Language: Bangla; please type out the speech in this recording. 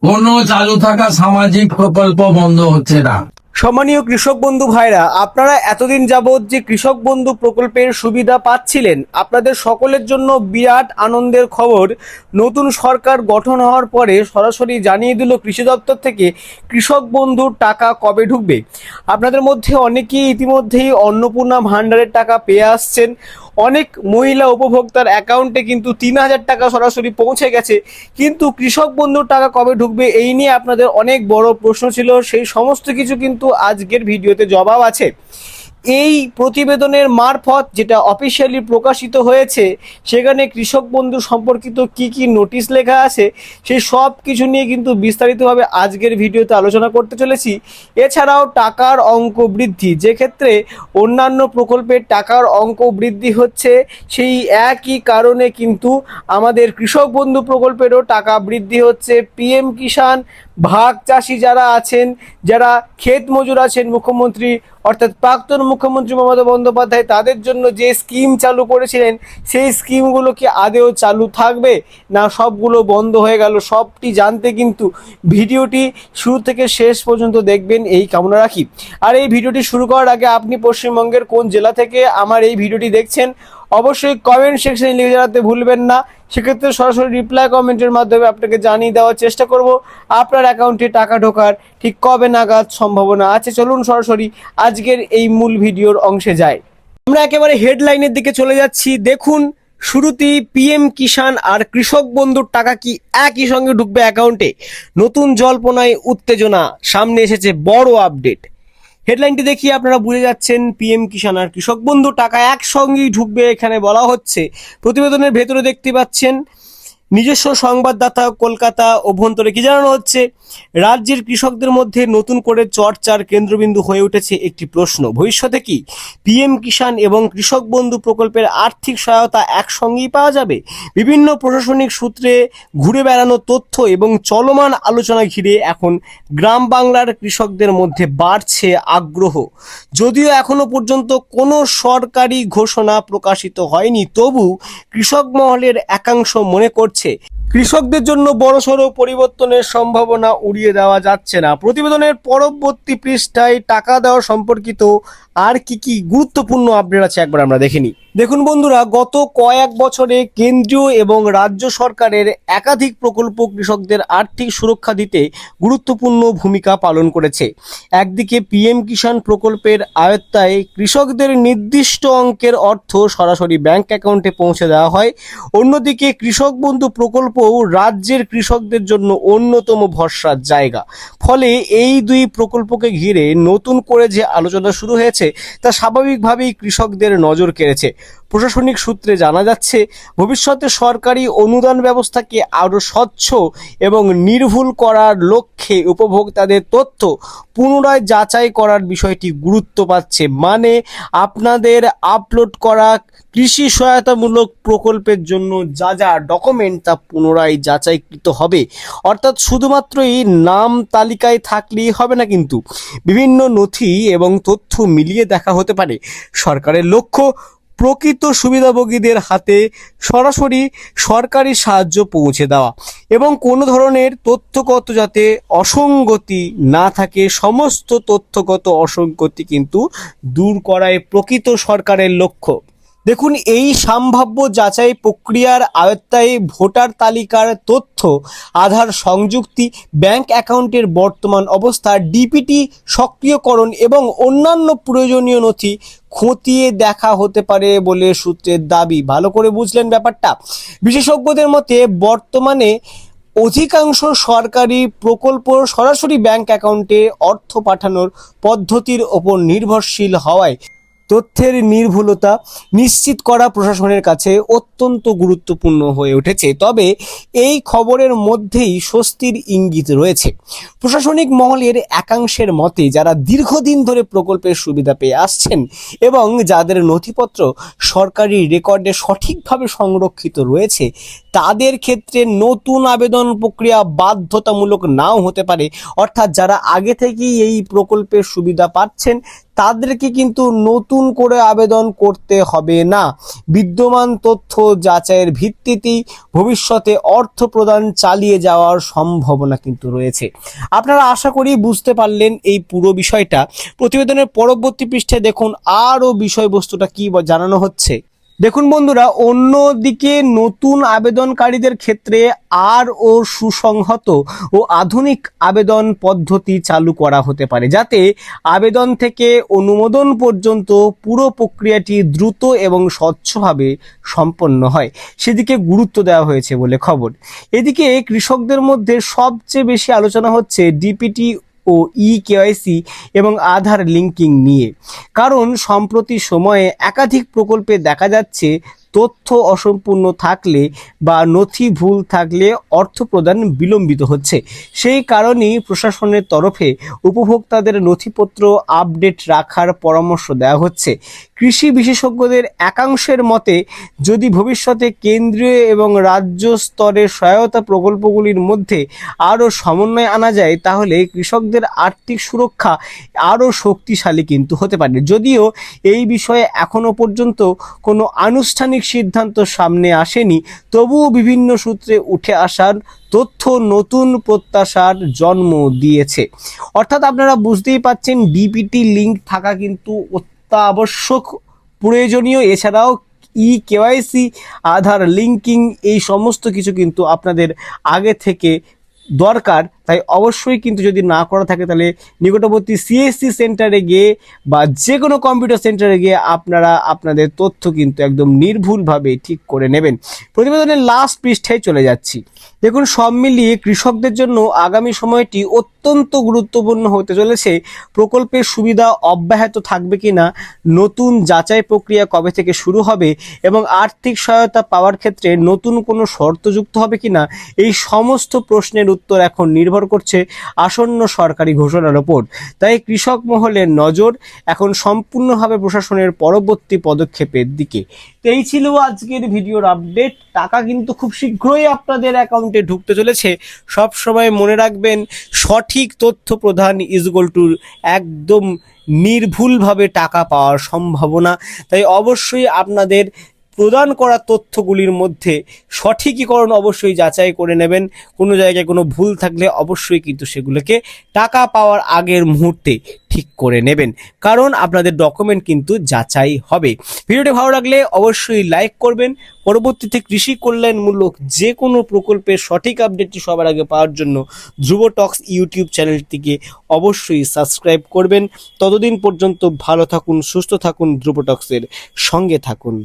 কোনো চালু থাকা সামাজিক প্রকল্প বন্ধ হচ্ছে না। সম্মানীয় কৃষক বন্ধু ভাইরা, আপনারা এতদিন যাবৎ যে কৃষক বন্ধু প্রকল্পের সুবিধা পাচ্ছিলেন, আপনাদের সকলের জন্য বিরাট আনন্দের খবর। নতুন সরকার গঠন হওয়ার পরে সরাসরি জানিয়ে দিল কৃষি দপ্তর থেকে কৃষক বন্ধুর টাকা কবে ঢুকবে। আপনাদের মধ্যে অনেকেই ইতিমধ্যেই অন্নপূর্ণা ভাণ্ডারের টাকা পেয়ে আসছেন। অনেক মহিলা উপভোক্তার অ্যাকাউন্টে কিন্তু ৩,০০০ টাকা সরাসরি পৌঁছে গেছে। কিন্তু কৃষক বন্ধুর টাকা কবে ঢুকবে এই নিয়ে আপনাদের অনেক বড় প্রশ্ন ছিল। সেই সমস্ত কিছু কিন্তু আজকের ভিডিওতে জবাব আছে। এই প্রতিবেদনের মারফত যেটা অফিসিয়ালি প্রকাশিত হয়েছে, সেখানে কৃষক বন্ধু সম্পর্কিত কি কি নোটিশ লেখা আছে সেই সব কিছু নিয়ে কিন্তু বিস্তারিতভাবে আজকের ভিডিওতে আলোচনা করতে চলেছি। এছাড়াও টাকার অঙ্ক বৃদ্ধি, যে ক্ষেত্রে অন্যান্য প্রকল্পের টাকার অঙ্ক বৃদ্ধি হচ্ছে, সেই একই কারণে কিন্তু আমাদের কৃষক বন্ধু প্রকল্পেরও টাকা বৃদ্ধি হচ্ছে। পিএম কিষাণ ভাগ চাষি যারা আছেন, যারা ক্ষেত মজুর আছেন, মুখ্যমন্ত্রী অর্থাৎ প্রাক্তন মুখ্যমন্ত্রী মমতা বন্দ্যোপাধ্যায় তাদের জন্য যে স্কিম চালু করেছিলেন, সেই স্কিমগুলো কি আদেও চালু থাকবে না সবগুলো বন্ধ হয়ে গেল, সবটি জানতে কিন্তু ভিডিওটি শুরু থেকে শেষ পর্যন্ত দেখবেন এই কামনা রাখি। আর এই ভিডিওটি শুরু করার আগে আপনি পশ্চিমবঙ্গের কোন জেলা থেকে আমার এই ভিডিওটি দেখছেন অবশ্যই কমেন্ট সেকশনে লিখে জানাতে ভুলবেন না। সেক্ষেত্রে সরাসরি রিপ্লাই কমেন্টের মাধ্যমে আপনাকে জানিয়ে দেওয়ার চেষ্টা করব আপনার অ্যাকাউন্টে টাকা ঢোকার ঠিক কবে নাগাদ সম্ভাবনা আছে। চলুন সরাসরি আজকের এই মূল ভিডিওর অংশে যাই। আমরা একেবারে হেডলাইনের দিকে চলে যাচ্ছি। দেখুন, শুরুতেই পিএম কিষাণ আর কৃষক বন্ধুর টাকা কি একই সঙ্গে ঢুকবে অ্যাকাউন্টে? নতুন জল্পনায় উত্তেজনা, সামনে এসেছে বড় আপডেট। হেডলাইনটি দেখিয়ে আপনারা বুঝে যাচ্ছেন পিএম কিষাণ আর কৃষক বন্ধু টাকা একসঙ্গেই ঢুকবে এখানে বলা হচ্ছে। প্রতিবেদনের ভেতরে দেখতে পাচ্ছেন নিজস্ব সংবাদদাতা কলকাতা অভ্যন্তরে কি জানানো হচ্ছে, রাজ্যের কৃষকদের মধ্যে নতুন করে চর্চার কেন্দ্রবিন্দু হয়ে উঠেছে একটি প্রশ্ন, ভবিষ্যতে কি পিএম কিষাণ এবং কৃষক বন্ধু প্রকল্পের আর্থিক সহায়তা একসঙ্গেই পাওয়া যাবে? বিভিন্ন প্রশাসনিক সূত্রে ঘুরে বেড়ানো তথ্য এবং চলমান আলোচনা ঘিরে এখন গ্রাম বাংলার কৃষকদের মধ্যে বাড়ছে আগ্রহ। যদিও এখনো পর্যন্ত কোনো সরকারি ঘোষণা প্রকাশিত হয়নি, তবু কৃষক মহলের একাংশ মনে করছে কৃষকদের জন্য বড়সড় পরিবর্তনের সম্ভাবনা উড়িয়ে দেওয়া যাচ্ছে না। প্রতিবেদনের পরবর্তী পৃষ্ঠায় টাকা দেওয়া সম্পর্কিত আর কি কি গুরুত্বপূর্ণ আপডেট আছে একবার আমরা দেখে নিই। দেখুন বন্ধুরা, গত কয়েক বছরে কেন্দ্রীয় এবং রাজ্য সরকারের একাধিক প্রকল্প কৃষকদের আর্থিক সুরক্ষা দিতে গুরুত্বপূর্ণ ভূমিকা পালন করেছে। একদিকে পিএম কিষাণ প্রকল্পের আওতায় কৃষকদের নির্দিষ্ট অঙ্কের অর্থ সরাসরি ব্যাংক অ্যাকাউন্টে পৌঁছে দেওয়া হয়, অন্যদিকে কৃষক বন্ধু প্রকল্পও রাজ্যের কৃষকদের জন্য অন্যতম ভরসার জায়গা। ফলে এই দুই প্রকল্পকে ঘিরে নতুন করে যে আলোচনা শুরু হয়েছে তা স্বাভাবিকভাবেই কৃষকদের নজর কেড়েছে। প্রশাসনিক সূত্রে জানা যাচ্ছে, ভবিষ্যতে সরকারি অনুদান ব্যবস্থাকে আরও স্বচ্ছ এবং নির্ভুল করার লক্ষ্যে উপভোক্তাদের তথ্য পুনরায় যাচাই করার বিষয়টি গুরুত্ব পাচ্ছে। মানে আপনাদের আপলোড করা কৃষি সহায়তামূলক প্রকল্পের জন্য যা যা ডকুমেন্ট তা পুনরায় যাচাইকৃত হবে। অর্থাৎ শুধুমাত্রই নাম তালিকায় থাকলেই হবে না, কিন্তু বিভিন্ন নথি এবং তথ্য মিলিয়ে দেখা হতে পারে। সরকারের লক্ষ্য প্রকৃত সুবিধাভোগীদের হাতে সরাসরি সরকারি সাহায্য পৌঁছে দেওয়া এবং কোনো ধরনের তথ্যগত যাতে অসঙ্গতি না থাকে, সমস্ত তথ্যগত অসঙ্গতি কিন্তু দূর করাই প্রকৃত সরকারের লক্ষ্য। দেখুন, এই সম্ভাব্য যাচাই প্রক্রিয়ার আওতায় ভোটার তালিকার তথ্য, আধার সংযুক্তি, ব্যাংক অ্যাকাউন্টের বর্তমান অবস্থা, ডিপিটি সক্রিয়করণ এবং অন্যান্য প্রয়োজনীয় নথি খতিয়ে দেখা হতে পারে বলে সূত্রের দাবি। ভালো করে বুঝলেন ব্যাপারটা? বিশেষজ্ঞদের মতে বর্তমানে অধিকাংশ সরকারি প্রকল্প সরাসরি ব্যাংক অ্যাকাউন্টে অর্থ পাঠানোর পদ্ধতির ওপর নির্ভরশীল হওয়ায় তথ্যের নির্ভুলতা নিশ্চিত করা প্রশাসনের কাছে অত্যন্ত গুরুত্বপূর্ণ হয়ে উঠেছে। তবে এই খবরের মধ্যেই স্বস্তির ইঙ্গিত রয়েছে। প্রশাসনিক মহলের একাংশের মতে, যারা দীর্ঘদিন ধরে প্রকল্পের সুবিধা পেয়ে আসছেন এবং যাদের নথিপত্র সরকারি রেকর্ডে সঠিকভাবে সংরক্ষিত রয়েছে, তাদের ক্ষেত্রে নতুন আবেদন প্রক্রিয়া বাধ্যতামূলক নাও হতে পারে। অর্থাৎ যারা আগে থেকেই এই প্রকল্পের সুবিধা পাচ্ছেন তাদেরকে কিন্তু নতুন নতুন করে আবেদন করতে হবে না। বিদ্যমান তথ্য যাচাইয়ের ভিত্তিতেই ভবিষ্যতে অর্থ প্রদান চালিয়ে যাওয়ার সম্ভাবনা কিন্তু রয়েছে। আপনারা আশা করি বুঝতে পারলেন এই পুরো বিষয়টা। প্রতিবেদনের পরবর্তী পৃষ্ঠে দেখুন আরও বিষয়বস্তুটা কি জানানো হচ্ছে। দেখুন বন্ধুরা, অন্যদিকে নতুন আবেদনকারীদের ক্ষেত্রে আরও সুসংহত ও আধুনিক আবেদন পদ্ধতি চালু করা হতে পারে, যাতে আবেদন থেকে অনুমোদন পর্যন্ত পুরো প্রক্রিয়াটি দ্রুত এবং স্বচ্ছভাবে সম্পন্ন হয়, সেদিকে গুরুত্ব দেওয়া হয়েছে বলে খবর। এদিকে কৃষকদের মধ্যে সবচেয়ে বেশি আলোচনা হচ্ছে ডিপিটি ও কেওয়াইসি এবং আধার লিঙ্কিং নিয়ে। কারণ সম্প্রতি সময়ে একাধিক প্রকল্পে দেখা যাচ্ছে তথ্য অসম্পূর্ণ থাকলে বা নথি ভুল থাকলে অর্থ প্রদান বিলম্বিত হচ্ছে। সেই কারণেই প্রশাসনের তরফে উপভোক্তাদের নথিপত্র আপডেট রাখার পরামর্শ দেওয়া হচ্ছে। কৃষি বিশেষজ্ঞদের একাংশের মতে, যদি ভবিষ্যতে কেন্দ্রীয় এবং রাজ্য স্তরের সহায়তা প্রকল্পগুলির মধ্যে আরও সমন্বয় আনা যায়, তাহলে কৃষকদের আর্থিক সুরক্ষা আরও শক্তিশালী কিন্তু হতে পারে। যদিও এই বিষয়ে এখনো পর্যন্ত কোনো আনুষ্ঠানিক সিদ্ধান্ত সামনে আসেনি, তবুও বিভিন্ন সূত্রে উঠে আসার তথ্য নতুন প্রত্যাশার জন্ম দিয়েছে। অর্থাৎ আপনারা বুঝতেই পাচ্ছেন, ডিপিটি লিঙ্ক থাকা কিন্তু অত্যাবশ্যক, প্রয়োজনীয়। এছাড়াও কেওয়াইসি, আধার লিঙ্কিং, এই সমস্ত কিছু কিন্তু আপনাদের আগে থেকে দরকার। তাই অবশ্যই কিন্তু যদি না করা থাকে, তাহলে নিকটবর্তী সিএসসি সেন্টারে গিয়ে বা যে কোনো কম্পিউটার সেন্টারে গিয়ে আপনারা আপনাদের তথ্য কিন্তু একদম নির্ভুলভাবে ঠিক করে নেবেন। প্রতিবেদনের লাস্ট পৃষ্ঠায় চলে যাচ্ছি। দেখুন, সব মিলিয়ে কৃষকদের জন্য আগামী সময়টি অত্যন্ত গুরুত্বপূর্ণ হতে চলেছে। প্রকল্পের সুবিধা অব্যাহত থাকবে কিনা, নতুন যাচাই প্রক্রিয়া কবে থেকে শুরু হবে এবং আর্থিক সহায়তা পাওয়ার ক্ষেত্রে নতুন কোনো শর্ত যুক্ত হবে কিনা, এই সমস্ত প্রশ্নের উত্তর এখন নির্ভর করছে আসন্ন সরকারি ঘোষণার ওপর। তাই কৃষক মহলের নজর এখন সম্পূর্ণভাবে প্রশাসনের পরবর্তী পদক্ষেপের দিকে। তো এই ছিল আজকের ভিডিওর আপডেট। টাকা কিন্তু খুব শীঘ্রই আপনাদের অ্যাকাউন্টে ঢুকতে চলেছে। সব সময় মনে রাখবেন, সঠিক তথ্য প্রদান = একদম নির্ভুলভাবে টাকা পাওয়ার সম্ভাবনা। তাই অবশ্যই আপনাদের প্রদান করা তথ্যগুলির মধ্যে সঠিকীকরণ অবশ্যই যাচাই করে নেবেন। কোনো জায়গায় কোনো ভুল থাকলে অবশ্যই কিন্তু সেগুলোকে টাকা পাওয়ার আগের মুহূর্তে ঠিক করে নেবেন, কারণ আপনাদের ডকুমেন্ট কিন্তু যাচাই হবে। ভিডিওটি ভালো লাগলে অবশ্যই লাইক করবেন। পরবর্তীতে কৃষি কল্যাণমূলক যে কোনো প্রকল্পের সঠিক আপডেটটি সবার আগে পাওয়ার জন্য ধ্রুব টক্স ইউটিউব চ্যানেলটিকে অবশ্যই সাবস্ক্রাইব করবেন। ততদিন পর্যন্ত ভালো থাকুন, সুস্থ থাকুন, ধ্রুব টক্সের সঙ্গে থাকুন।